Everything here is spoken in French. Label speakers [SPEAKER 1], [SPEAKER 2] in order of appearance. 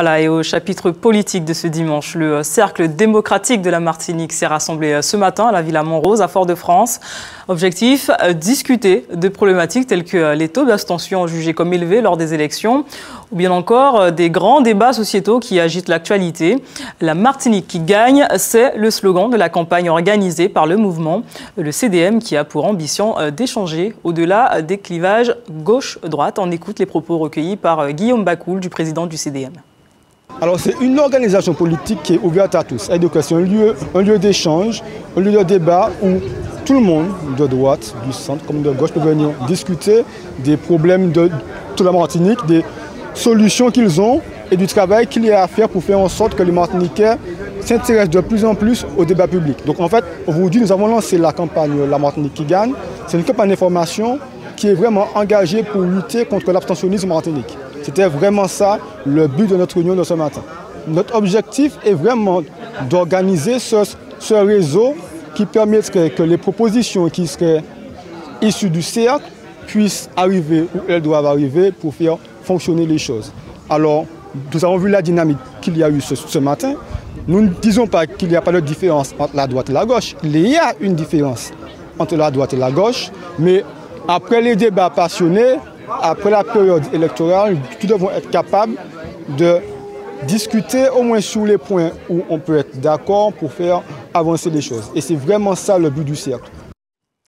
[SPEAKER 1] Voilà, et au chapitre politique de ce dimanche, le Cercle démocratique de la Martinique s'est rassemblé ce matin à la Villa Montrose, à Fort-de-France. Objectif, discuter de problématiques telles que les taux d'abstention jugés comme élevés lors des élections, ou bien encore des grands débats sociétaux qui agitent l'actualité. La Martinique qui gagne, c'est le slogan de la campagne organisée par le mouvement, le CDM, qui a pour ambition d'échanger au-delà des clivages gauche-droite. On écoute les propos recueillis par Guillaume Bacoul, du président du CDM.
[SPEAKER 2] Alors c'est une organisation politique qui est ouverte à tous. C'est-à-dire que c'est un lieu d'échange, un lieu de débat où tout le monde, de droite, du centre comme de gauche, peut venir discuter des problèmes de toute la Martinique, des solutions qu'ils ont et du travail qu'il y a à faire pour faire en sorte que les Martiniquais s'intéressent de plus en plus au débat public. Donc en fait, aujourd'hui, nous avons lancé la campagne La Martinique qui gagne. C'est une campagne d'information qui est vraiment engagée pour lutter contre l'abstentionnisme en Martinique. C'était vraiment ça le but de notre réunion de ce matin. Notre objectif est vraiment d'organiser ce réseau qui permettrait que les propositions qui seraient issues du cercle puissent arriver où elles doivent arriver pour faire fonctionner les choses. Alors, nous avons vu la dynamique qu'il y a eu ce matin. Nous ne disons pas qu'il n'y a pas de différence entre la droite et la gauche. Il y a une différence entre la droite et la gauche, mais après les débats passionnés, après la période électorale, nous devons être capables de discuter au moins sur les points où on peut être d'accord pour faire avancer les choses. Et c'est vraiment ça le but du cercle.